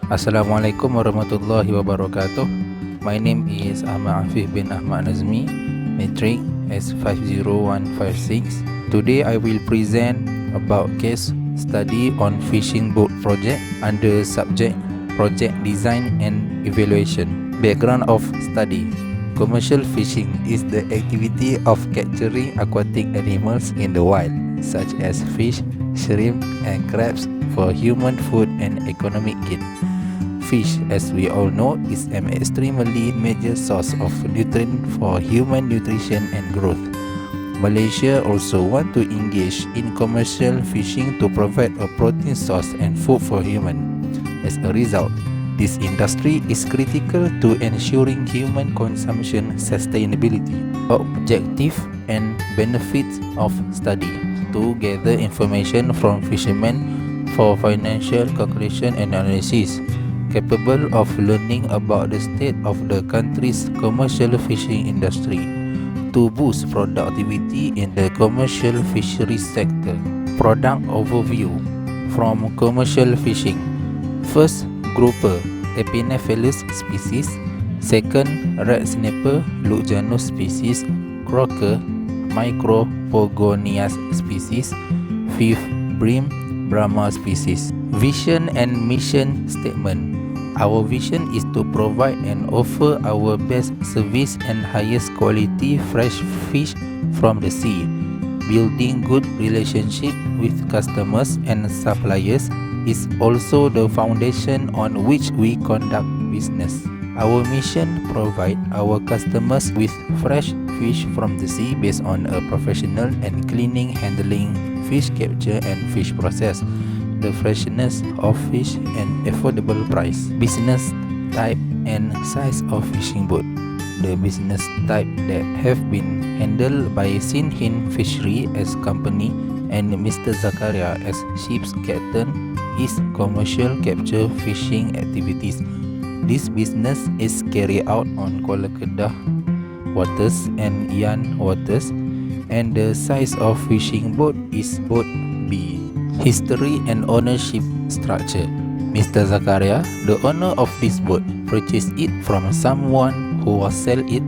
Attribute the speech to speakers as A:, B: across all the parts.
A: Assalamualaikum warahmatullahi wabarakatuh. My name is Ahmad Afif bin Ahmad Nazmi, Matric S50156. Today I will present about case study on fishing boat project under subject project design and evaluation. Background of study: commercial fishing is the activity of capturing aquatic animals in the wild, such as fish, shrimp, and crabs for human food and economic gain. Fish, as we all know, is an extremely major source of nutrient for human nutrition and growth. Malaysia also want to engage in commercial fishing to provide a protein source and food for human. As a result, this industry is critical to ensuring human consumption sustainability. Objective and benefits of study: to gather information from fishermen for financial calculation and analysis, capable of learning about the state of the country's commercial fishing industry, to boost productivity in the commercial fisheries sector. Product overview from commercial fishing. First, grouper, Epinephelus species. Second, red snapper, Lugjanus species. Croaker, Micropogonias species. Fifth, bream, Brahma species. Vision and mission statement. Our vision is to provide and offer our best service and highest quality fresh fish from the sea. Building good relationship with customers and suppliers is also the foundation on which we conduct business. Our mission: provide our customers with fresh fish from the sea based on a professional and cleaning handling fish capture and fish process, the freshness of fish and affordable price. Business type and size of fishing boat. The business type that have been handled by Sinhin Fishery as company and Mr. Zakaria as ship's captain is commercial capture fishing activities. This business is carried out on Kuala Kedah waters and Yan waters, and the size of fishing boat is boat B. History and ownership structure. Mr. Zakaria, the owner of this boat, purchased it from someone who was sell it,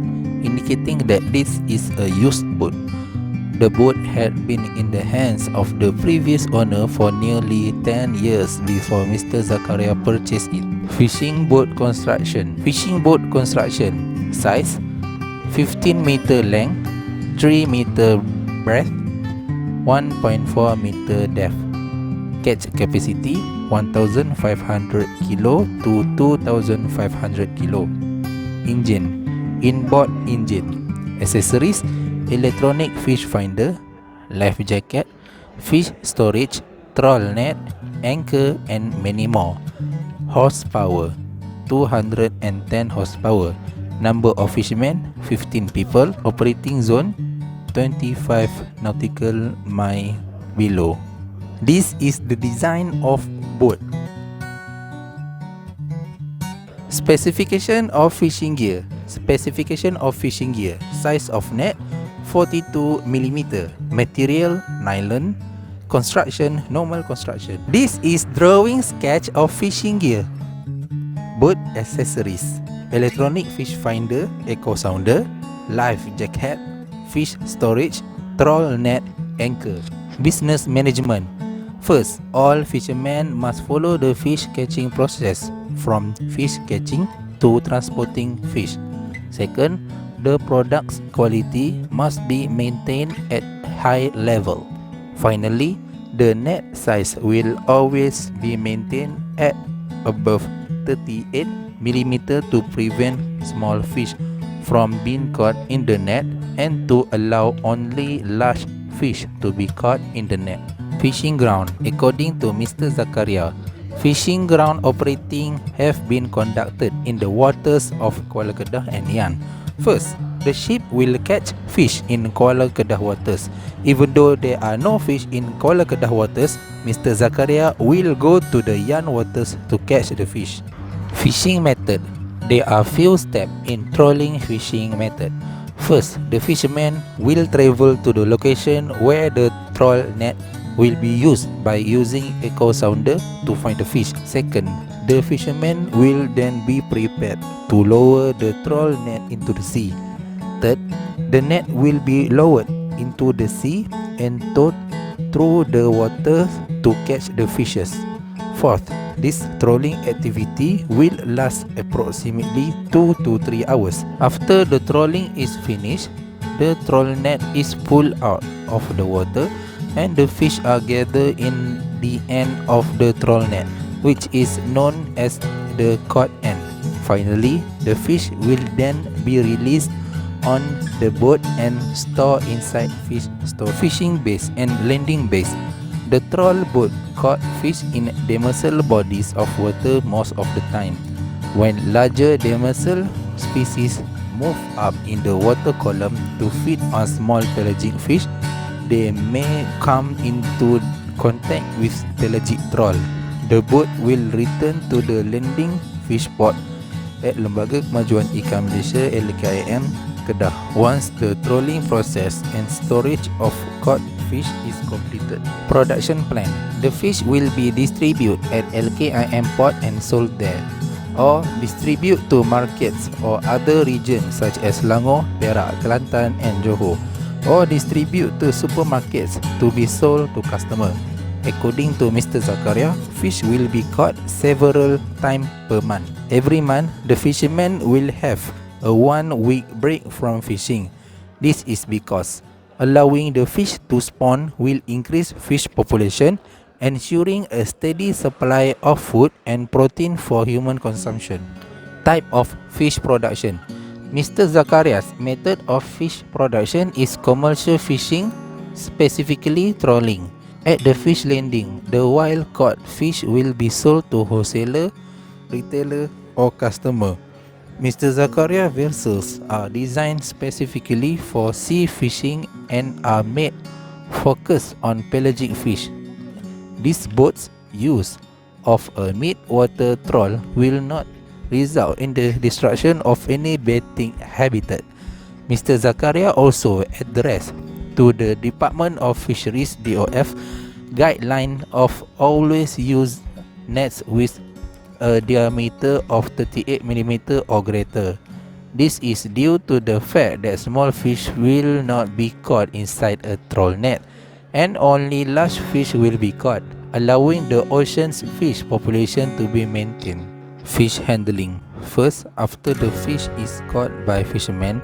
A: indicating that this is a used boat. The boat had been in the hands of the previous owner for nearly 10 years before Mr. Zakaria purchased it. Fishing boat construction. Fishing boat construction. Size: 15 meter length, 3 meter breadth, 1.4 meter depth. Catch capacity 1,500 kilo to 2,500 kilo. Engine: inboard engine. Accessories: electronic fish finder, life jacket, fish storage, trawl net, anchor, and many more. Horsepower: 210 horsepower. Number of fishermen: 15 people. Operating zone: 25 nautical mile below. This is the design of boat. Specification of fishing gear. Specification of fishing gear. Size of net: 42 mm. Material: nylon. Construction: normal construction. This is drawing sketch of fishing gear. Boat accessories: electronic fish finder, echo sounder, life jacket, fish storage, trawl net, anchor. Business management. First, all fishermen must follow the fish catching process, from fish catching to transporting fish. Second, the product's quality must be maintained at high level. Finally, the net size will always be maintained at above 38 mm to prevent small fish from being caught in the net and to allow only large fish to be caught in the net. Fishing ground. According to Mr. Zakaria, fishing ground operating have been conducted in the waters of Kuala Kedah and Yan. First, the ship will catch fish in Kuala Kedah waters. Even though there are no fish in Kuala Kedah waters, Mr. Zakaria will go to the Yan waters to catch the fish. Fishing method. There are few steps in trolling fishing method. First, the fisherman will travel to the location where the trawl net will be used by using echo sounder to find the fish. Second, The fishermen will then be prepared to lower the trawl net into the sea. Third, the net will be lowered into the sea and towed through the water to catch the fishes. Fourth, this trawling activity will last approximately 2 to 3 hours. After the trawling is finished, the trawl net is pulled out of the water and the fish are gathered in the end of the trawl net, which is known as the caught end. Finally, the fish will then be released on the boat and stored inside fish store, fishing bays and landing bays. The trawl boat caught fish in demersal bodies of water most of the time. When larger demersal species move up in the water column to feed on small pelagic fish, they may come into contact with pelagic trawl. The boat will return to the landing fish port at Lembaga Kemajuan Ikan Malaysia LKIM, Kedah, once the trawling process and storage of caught fish is completed. Production plan. The fish will be distributed at LKIM port and sold there, or distribute to markets or other regions such as Selangor, Perak, Kelantan and Johor, or distribute to supermarkets to be sold to customer. According to Mr. Zakaria, fish will be caught several times per month. Every month, the fishermen will have a 1-week break from fishing. This is because allowing the fish to spawn will increase fish population, ensuring a steady supply of food and protein for human consumption. Type of fish production. Mr. Zakaria's method of fish production is commercial fishing, specifically trawling. At the fish landing, the wild-caught fish will be sold to wholesaler, retailer or customer. Mr. Zakaria vessels are designed specifically for sea fishing and are made focused on pelagic fish. These boats' use of a mid-water trawl will not result in the destruction of any bathing habitat. Mr. Zakaria also addressed to the Department of Fisheries DOF guideline of always use nets with a diameter of 38 mm or greater. This is due to the fact that small fish will not be caught inside a trawl net and only large fish will be caught, allowing the ocean's fish population to be maintained. Fish handling. First, after the fish is caught by fishermen,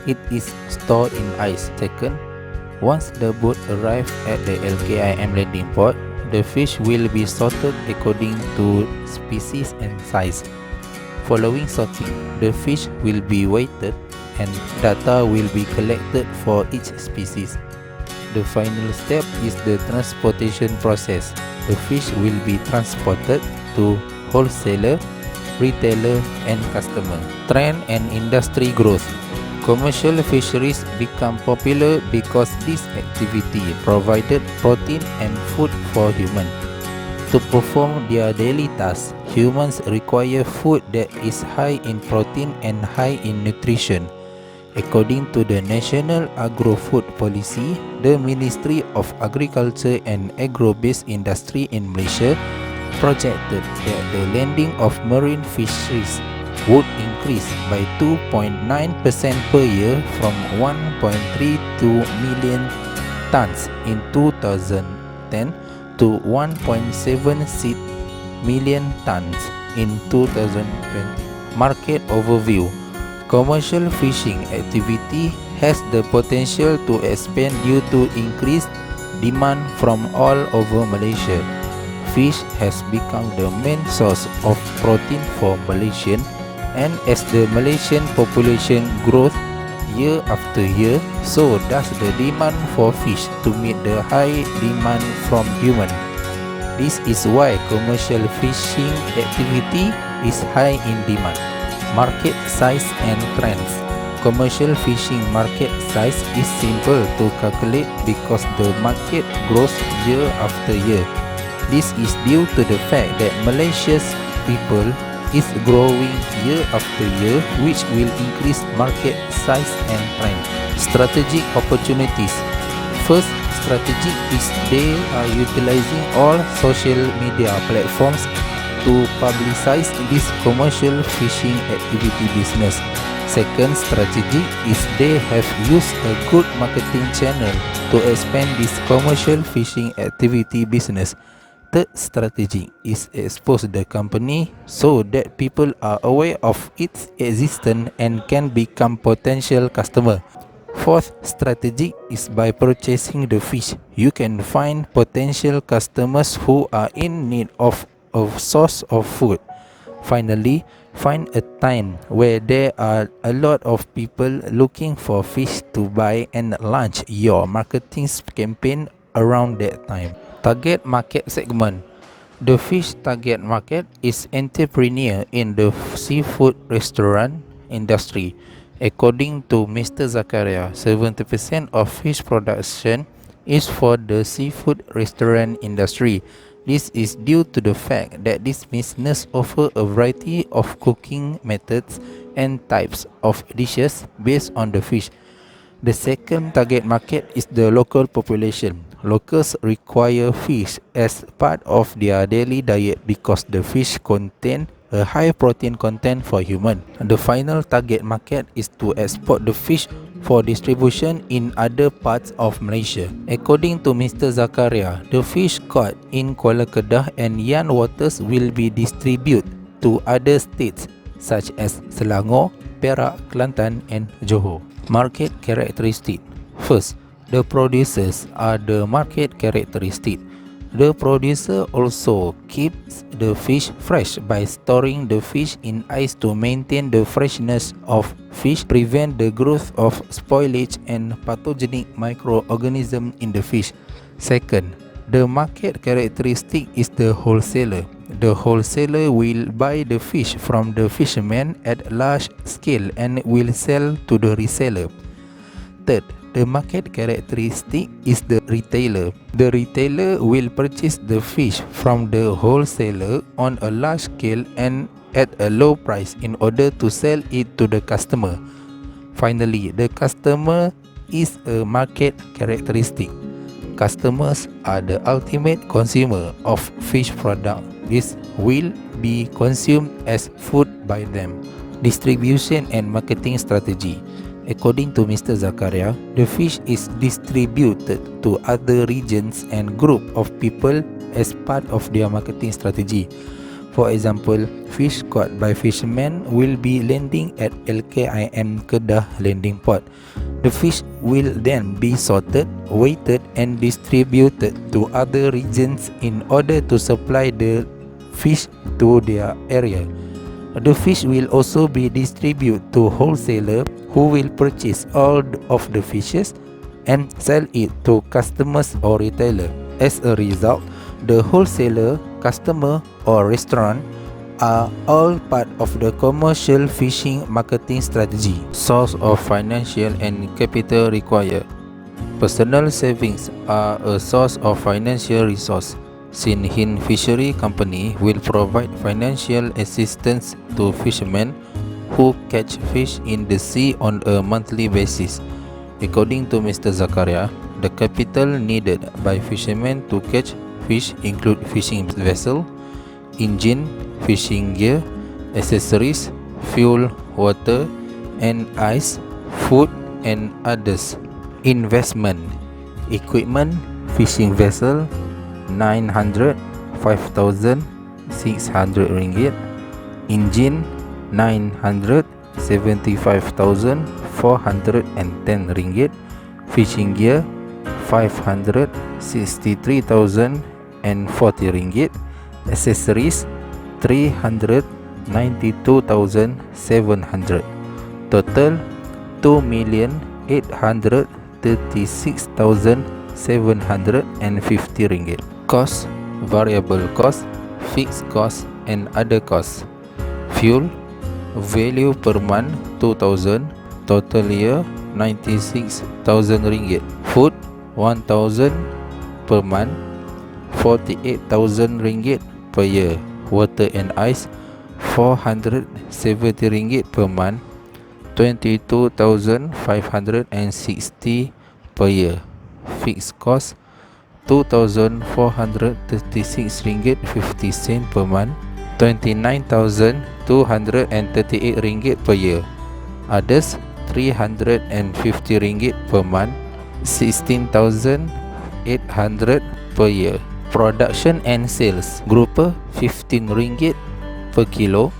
A: it is stored in ice. Second, once the boat arrives at the LKIM landing port, the fish will be sorted according to species and size. Following sorting, the fish will be weighted and data will be collected for each species. The final step is the transportation process. The fish will be transported to wholesaler, retailer and customer. Trend and industry growth. Commercial fisheries become popular because this activity provided protein and food for humans. To perform their daily tasks, humans require food that is high in protein and high in nutrition. According to the National Agro-Food Policy, the Ministry of Agriculture and Agro-Based Industry in Malaysia projected that the landing of marine fisheries would increase by 2.9% per year from 1.32 million tons in 2010 to 1.76 million tons in 2020. Market overview. Commercial fishing activity has the potential to expand due to increased demand from all over Malaysia. Fish has become the main source of protein for Malaysians, and as the Malaysian population grows year after year, so does the demand for fish to meet the high demand from humans. This is why commercial fishing activity is high in demand. Market size and trends. Commercial fishing market size is simple to calculate because the market grows year after year. This is due to the fact that Malaysia's people is growing year after year, which will increase market size and trend. Strategic opportunities. First, strategic is they are utilizing all social media platforms to publicize this commercial fishing activity business. Second strategy is they have used a good marketing channel to expand this commercial fishing activity business. Third strategy is expose the company so that people are aware of its existence and can become potential customer. Fourth strategy is by purchasing the fish. You can find potential customers who are in need of a source of food. Finally, find a time where there are a lot of people looking for fish to buy and launch your marketing campaign around that time. Target market segment. The fish target market is entrepreneur in the seafood restaurant industry. According to Mr. Zakaria, 70% of fish production is for the seafood restaurant industry. This is due to the fact that this business offers a variety of cooking methods and types of dishes based on the fish. The second target market is the local population. Locals require fish as part of their daily diet because the fish contain a high protein content for human. The final target market is to export the fish for distribution in other parts of Malaysia. According to Mr. Zakaria, the fish caught in Kuala Kedah and Yan waters will be distributed to other states such as Selangor, Perak, Kelantan and Johor. Market characteristic. First, the producers are the market characteristic. The producer also keeps the fish fresh by storing the fish in ice to maintain the freshness of fish, prevent the growth of spoilage and pathogenic microorganisms in the fish. Second, the market characteristic is the wholesaler. The wholesaler will buy the fish from the fisherman at large scale and will sell to the reseller. Third, the market characteristic is the retailer. The retailer will purchase the fish from the wholesaler on a large scale and at a low price in order to sell it to the customer. Finally, the customer is a market characteristic. Customers are the ultimate consumer of fish product. This will be consumed as food by them. Distribution and marketing strategy. According to Mr. Zakaria, the fish is distributed to other regions and group of people as part of their marketing strategy. For example, fish caught by fishermen will be landing at LKIM Kedah landing port. The fish will then be sorted, weighted and distributed to other regions in order to supply the fish to their area. The fish will also be distributed to wholesaler who will purchase all of the fishes and sell it to customers or retailer. As a result, the wholesaler, customer or restaurant are all part of the commercial fishing marketing strategy. Source of financial and capital required. Personal savings are a source of financial resource. Sin Hin Fishery Company will provide financial assistance to fishermen who catch fish in the sea on a monthly basis. According to Mr. Zakaria, the capital needed by fishermen to catch fish include fishing vessel, engine, fishing gear, accessories, fuel, water and ice, food and others. Investment. Equipment, fishing vessel 900, 5,600 ringgit. Engine 900, 75,410 ringgit. Fishing gear 500, 63,040 ringgit. Accessories 392,700. Total 2,836,750 ringgit. Cost, variable cost, fixed cost and other costs. Fuel, value per month 2,000, total year 96,000 ringgit. Food 1,000 per month, 48,000 ringgit per year. Water and ice 470 ringgit per month, 22,560 per year. Fixed cost 2,436 ringgit 50 sen per month, RM29,238 per year. Others RM350 per month, RM16,800 per year. Production and sales: grouper RM15 per kilo,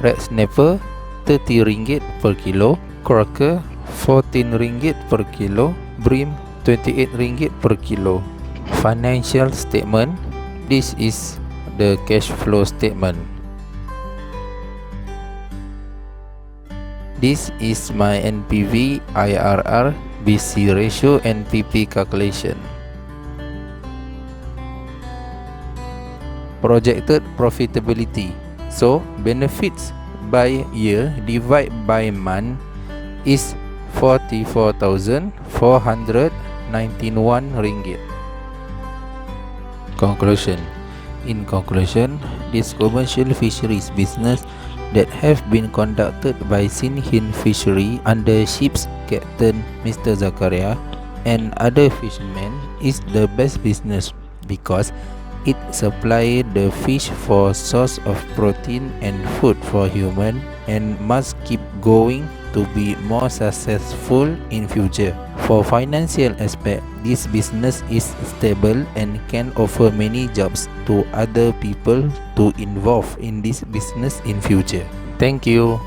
A: red snapper RM30 per kilo, croaker RM14 per kilo, bream RM28 per kilo. Financial statement: this is the cash flow statement. This is my NPV, IRR, BC ratio and PP calculation. Projected profitability. So benefits by year divided by month is RM44,491. Conclusion. In conclusion, this commercial fisheries business that have been conducted by Sin Hin Fishery under ship's captain Mr. Zakaria and other fishermen is the best business because it supply the fish for source of protein and food for human and must keep going to be more successful in future. For financial aspect, this business is stable and can offer many jobs to other people to involve in this business in future. Thank you.